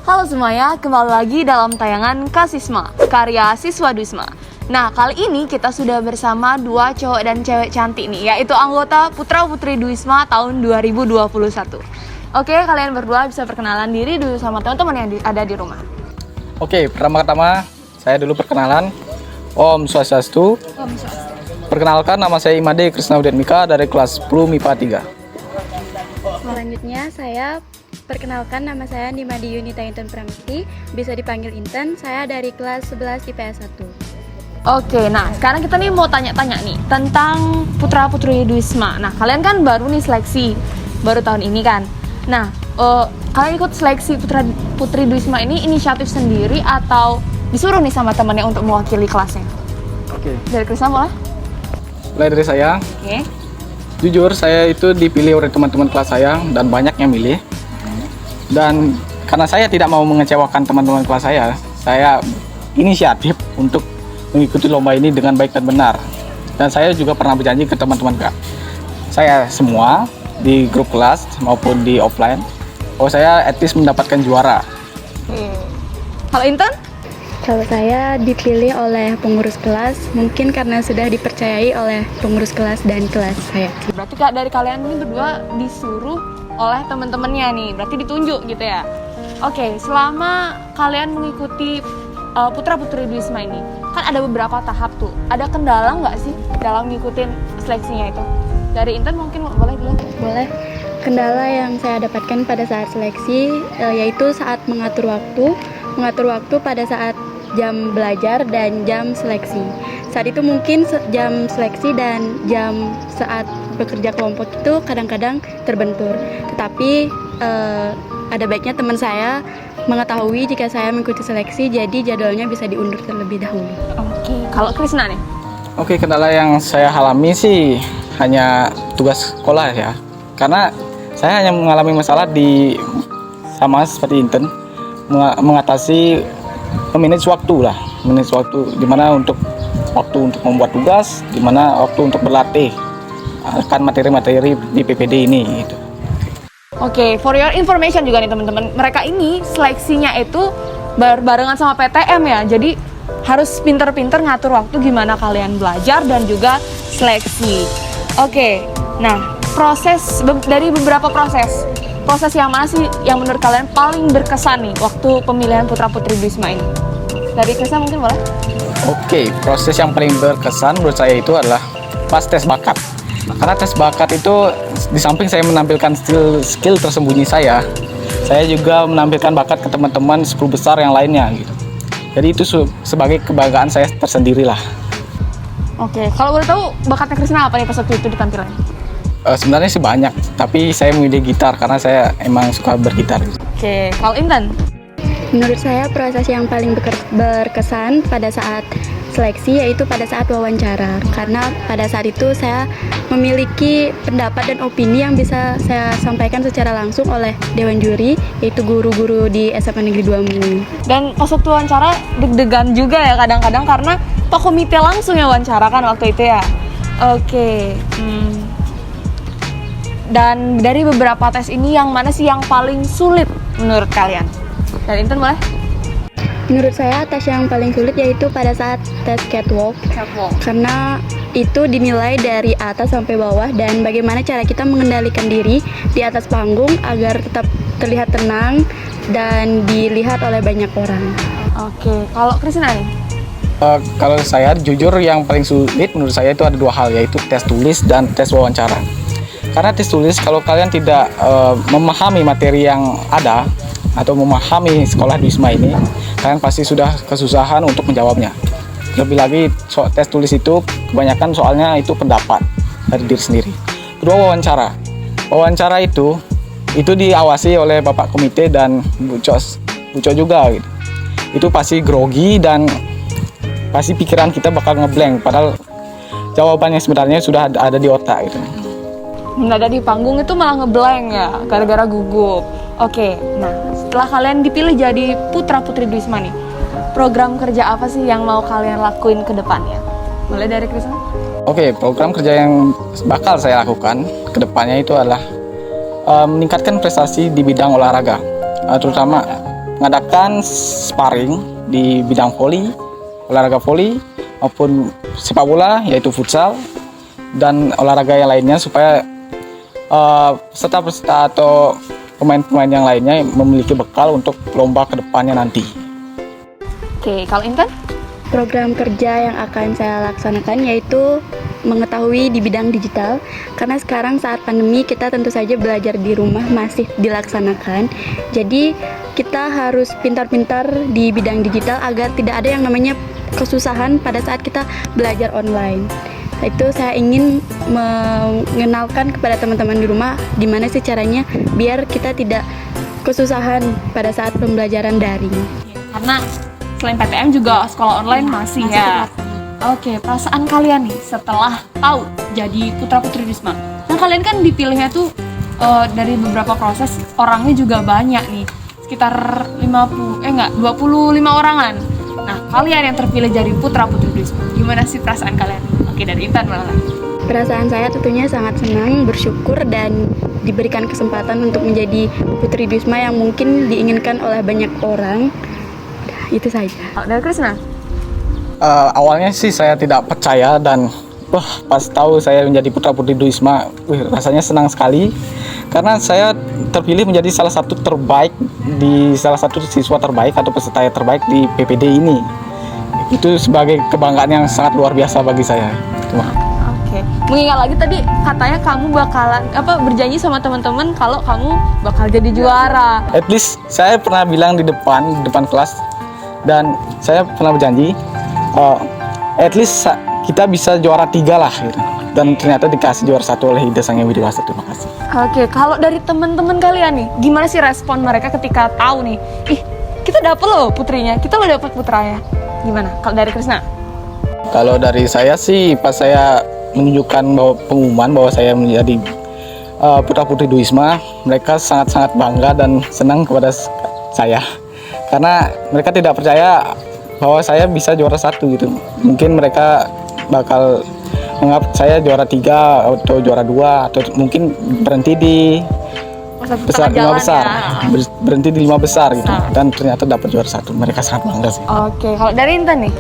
Halo semuanya, kembali lagi dalam tayangan Kasisma, karya siswa Dwisma. Nah, kali ini kita sudah bersama dua cowok dan cewek cantik nih, yaitu anggota Putra Putri Dwisma tahun 2021. Oke, kalian berdua bisa perkenalan diri dulu sama teman-teman yang ada di rumah. Oke, pertama-tama saya dulu perkenalan. Om Swastiastu. Om Swastiastu. Perkenalkan, nama saya Imade Krisna Udetmika dari kelas 10 MIPA 3. Selanjutnya saya perkenalkan, nama saya Nimadi Yunita Inten Pramesti, bisa dipanggil Inten, saya dari kelas 11 IPS 1. Oke, nah sekarang kita nih mau tanya-tanya nih tentang Putra Putri Dwisma. Nah, kalian kan baru nih seleksi, baru tahun ini kan. Nah, kalian ikut seleksi Putra Putri Dwisma ini inisiatif sendiri atau disuruh nih sama temannya untuk mewakili kelasnya? Oke. Dari Krisna boleh? Mulai dari saya. Oke. Jujur, saya itu dipilih oleh teman-teman kelas saya dan banyak yang milih. Dan karena saya tidak mau mengecewakan teman-teman kelas saya inisiatif untuk mengikuti lomba ini dengan baik dan benar. Dan saya juga pernah berjanji ke teman-teman saya semua di grup kelas maupun di offline, bahwa saya at least mendapatkan juara. Kalau Intan? Kalau saya dipilih oleh pengurus kelas, mungkin karena sudah dipercayai oleh pengurus kelas dan kelas saya. Berarti dari kalian ini berdua disuruh oleh teman-temannya nih, berarti ditunjuk gitu ya. Oke, selama kalian mengikuti Putra Putri Dwisma ini, kan ada beberapa tahap tuh. Ada kendala nggak sih dalam ngikutin seleksinya itu? Dari Intan mungkin boleh dulu. Boleh. Kendala yang saya dapatkan pada saat seleksi yaitu saat mengatur waktu pada saat jam belajar dan jam seleksi. Saat itu mungkin jam seleksi dan jam saat bekerja kelompok itu kadang-kadang terbentur. Tetapi ada baiknya teman saya mengetahui jika saya mengikuti seleksi, jadi jadwalnya bisa diundur terlebih dahulu. Oke, kalau Krisna nih? Oke, kendala yang saya alami sih hanya tugas sekolah ya. Karena saya hanya mengalami masalah sama seperti Inten, mengatasi manage waktu lah, dimana untuk waktu untuk membuat tugas, dimana waktu untuk berlatih akan materi-materi di PPD ini gitu. Oke, for your information juga nih teman-teman, mereka ini seleksinya itu barengan sama PTM ya, jadi harus pinter-pinter ngatur waktu gimana kalian belajar dan juga seleksi. Oke, nah dari beberapa proses yang mana sih yang menurut kalian paling berkesan nih waktu pemilihan Putra Putri Dwisma ini? Dari Krisna mungkin boleh? Oke, proses yang paling berkesan menurut saya itu adalah pas tes bakat. Karena tes bakat itu di samping saya menampilkan skill tersembunyi saya juga menampilkan bakat ke teman-teman 10 besar yang lainnya gitu. Jadi itu sebagai kebanggaan saya tersendiri lah. Oke, kalau boleh tahu bakatnya Krisna apa nih pas waktu itu ditampilkan? Sebenarnya sih banyak, tapi saya memilih gitar karena saya emang suka bergitar. Oke, kalau Intan? Menurut saya proses yang paling berkesan pada saat seleksi yaitu pada saat wawancara, karena pada saat itu saya memiliki pendapat dan opini yang bisa saya sampaikan secara langsung oleh Dewan Juri, yaitu guru-guru di SMA Negeri 2 Mulu. Dan pas waktu wawancara deg-degan juga ya kadang-kadang karena Pak Komite langsung ya wawancara kan waktu itu ya. Oke. Dan dari beberapa tes ini yang mana sih yang paling sulit menurut kalian? Dari Intan boleh? Menurut saya tes yang paling sulit yaitu pada saat tes catwalk. Karena itu dinilai dari atas sampai bawah dan bagaimana cara kita mengendalikan diri di atas panggung agar tetap terlihat tenang dan dilihat oleh banyak orang. Oke, kalau Krisna nih? Kalau saya jujur yang paling sulit menurut saya itu ada dua hal, yaitu tes tulis dan tes wawancara. Karena tes tulis kalau kalian tidak memahami materi yang ada atau memahami sekolah Dwisma ini, kalian pasti sudah kesusahan untuk menjawabnya. Lebih lagi tes tulis itu kebanyakan soalnya itu pendapat dari diri sendiri. Kedua, wawancara itu diawasi oleh Bapak Komite dan Bu Co juga gitu. Itu pasti grogi dan pasti pikiran kita bakal ngeblank, padahal jawabannya sebenarnya sudah ada di otak gitu. Nggak ada di panggung itu malah ngeblank ya, gara-gara gugup. Oke, nah setelah kalian dipilih jadi Putra Putri Dwisma nih, program kerja apa sih yang mau kalian lakuin ke depannya? Mulai dari Krisna? Oke, program kerja yang bakal saya lakukan ke depannya itu adalah meningkatkan prestasi di bidang olahraga, terutama mengadakan sparring di bidang voli, olahraga voli maupun sepak bola yaitu futsal dan olahraga yang lainnya supaya peserta-peserta atau pemain-pemain yang lainnya memiliki bekal untuk lomba kedepannya nanti. Oke, kalau Intan? Program kerja yang akan saya laksanakan yaitu mengetahui di bidang digital, karena sekarang saat pandemi kita tentu saja belajar di rumah masih dilaksanakan. Jadi kita harus pintar-pintar di bidang digital agar tidak ada yang namanya kesusahan pada saat kita belajar online. Itu saya ingin mengenalkan kepada teman-teman di rumah gimana sih caranya biar kita tidak kesusahan pada saat pembelajaran daring. Karena selain PTM juga sekolah online masih ya. Oke, perasaan kalian nih setelah tahu jadi putra putri Wisma. Nah, kalian kan dipilihnya tuh dari beberapa proses, orangnya juga banyak nih. Sekitar 25 orangan. Nah, kalian yang terpilih jadi putra putri Wisma. Gimana sih perasaan kalian? Oke, dari Intan malah. Perasaan saya tentunya sangat senang, bersyukur dan diberikan kesempatan untuk menjadi putri Wisma yang mungkin diinginkan oleh banyak orang. Itu saja. Dari Krisna? Awalnya sih saya tidak percaya dan pas tahu saya menjadi putra putri Wisma, rasanya senang sekali karena saya terpilih menjadi salah satu siswa terbaik atau peserta yang terbaik di PPD ini. Itu sebagai kebanggaan yang sangat luar biasa bagi saya. Oke. Mengingat lagi tadi katanya kamu bakalan berjanji sama teman-teman kalau kamu bakal jadi juara. At least saya pernah bilang di depan kelas dan saya pernah berjanji at least kita bisa juara 3 lah gitu. Dan ternyata dikasih juara 1 oleh Ida Sang Yang Widiwasa. Terima kasih. Oke, kalau dari teman-teman kalian nih, gimana sih respon mereka ketika tahu nih, kita dapet loh putrinya, kita lo dapet putranya. Gimana? Kalau dari Krisna? Kalau dari saya sih pas saya menunjukkan pengumuman bahwa saya menjadi putra putri Wisma, mereka sangat-sangat bangga dan senang kepada saya. Karena mereka tidak percaya bahwa saya bisa juara 1 gitu. Mungkin mereka bakal menganggap saya juara 3 atau juara 2 atau mungkin berhenti di besar 5 besar. Berhenti di 5 besar gitu. Dan ternyata dapat juara 1. Mereka sangat bangga sih. Oke, kalau dari Intan nih?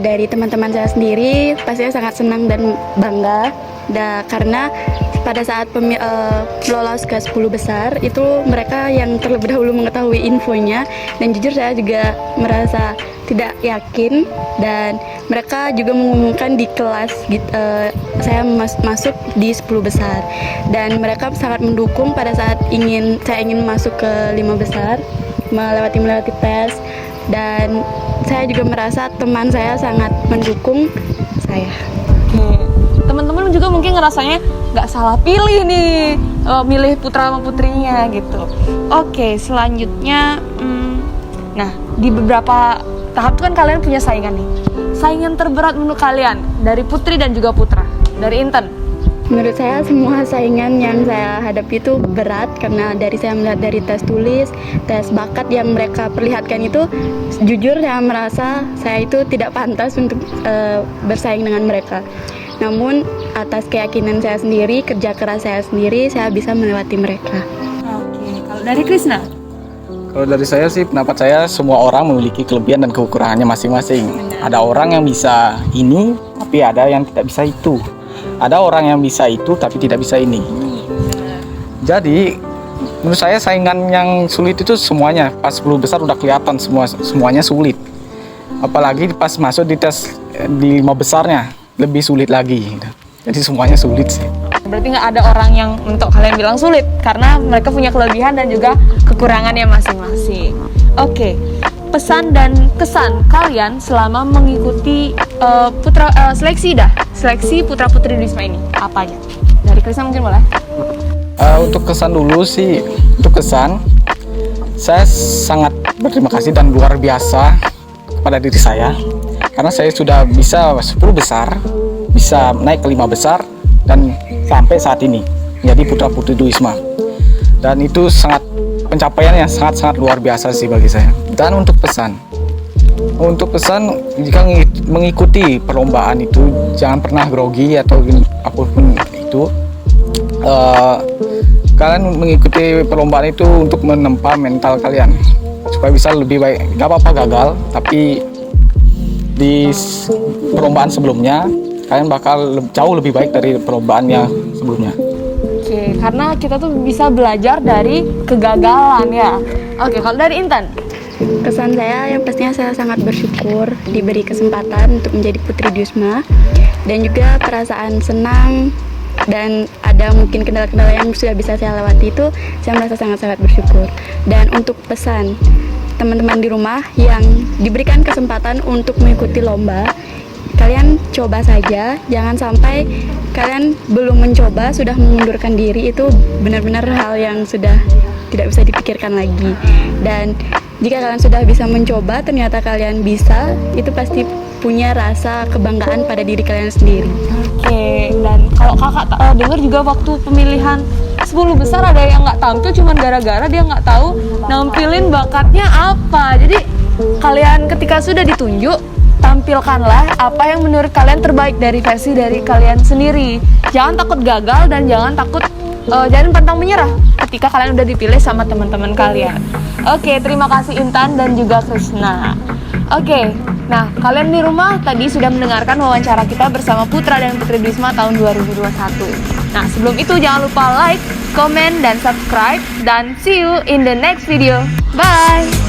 Dari teman-teman saya sendiri pastinya sangat senang dan bangga karena pada saat lolos ke 10 besar itu mereka yang terlebih dahulu mengetahui infonya, dan jujur saya juga merasa tidak yakin, dan mereka juga mengumumkan di kelas saya masuk di 10 besar, dan mereka sangat mendukung pada saat saya ingin masuk ke 5 besar melewati tes, dan saya juga merasa teman saya sangat mendukung saya. Teman-teman juga mungkin ngerasanya nggak salah pilih nih, milih putra sama putrinya gitu. Oke, selanjutnya, nah di beberapa tahap tuh kan kalian punya saingan nih. Saingan terberat menurut kalian dari putri dan juga putra. Dari Intan? Menurut saya semua saingan yang saya hadapi itu berat, karena saya melihat dari tes tulis, tes bakat yang mereka perlihatkan itu, jujur saya merasa saya itu tidak pantas untuk bersaing dengan mereka. Namun atas keyakinan saya sendiri, kerja keras saya sendiri, saya bisa melewati mereka. Oke, kalau dari Krisna? Kalau dari saya sih, pendapat saya semua orang memiliki kelebihan dan kekurangannya masing-masing. Ada orang yang bisa ini, tapi ada yang tidak bisa itu. Ada orang yang bisa itu, tapi tidak bisa ini. Jadi, menurut saya saingan yang sulit itu semuanya. Pas 10 besar udah kelihatan semuanya sulit. Apalagi pas masuk di tes di 5 besarnya, lebih sulit lagi. Jadi semuanya sulit sih. Berarti nggak ada orang yang untuk kalian bilang sulit, karena mereka punya kelebihan dan juga kekurangannya masing-masing. Oke, pesan dan kesan kalian selama mengikuti seleksi putra putri Wisma ini apa aja? Dari Krisna mungkin boleh. Untuk kesan dulu sih, untuk kesan saya sangat berterima kasih dan luar biasa kepada diri saya, karena saya sudah bisa 10 besar, bisa naik ke 5 besar, dan sampai saat ini menjadi putra putri Wisma. Dan itu pencapaian yang sangat luar biasa sih bagi saya. Dan untuk pesan jika mengikuti perlombaan itu, jangan pernah grogi atau apapun itu. Kalian mengikuti perlombaan itu untuk menempa mental kalian. supaya bisa lebih baik. Gak apa-apa gagal, tapi di perlombaan sebelumnya kalian bakal jauh lebih baik dari perlombaan yang sebelumnya. Oke, karena kita tuh bisa belajar dari kegagalan ya. Oke, kalau dari Intan? Kesan saya yang pastinya saya sangat bersyukur diberi kesempatan untuk menjadi Putri Dyusma, dan juga perasaan senang dan ada mungkin kendala-kendala yang sudah bisa saya lewati, itu saya merasa sangat-sangat bersyukur. Dan untuk pesan teman-teman di rumah yang diberikan kesempatan untuk mengikuti lomba, kalian coba saja, jangan sampai kalian belum mencoba sudah mengundurkan diri. Itu benar-benar hal yang sudah tidak bisa dipikirkan lagi. Dan jika kalian sudah bisa mencoba, ternyata kalian bisa, itu pasti punya rasa kebanggaan pada diri kalian sendiri. Oke, dan kalau kakak dengar juga waktu pemilihan 10 besar ada yang nggak tampil cuman gara-gara dia nggak tahu nampilin bakatnya apa. Jadi kalian ketika sudah ditunjuk, tampilkanlah apa yang menurut kalian terbaik dari versi dari kalian sendiri. Jangan takut gagal dan jangan takut jangan pantang menyerah ketika kalian udah dipilih sama teman-teman kalian. Oke, terima kasih Intan dan juga Krishna. Oke, nah kalian di rumah tadi sudah mendengarkan wawancara kita bersama Putra dan Putri Dyusma tahun 2021. Nah, sebelum itu jangan lupa like, comment, dan subscribe, dan see you in the next video. Bye!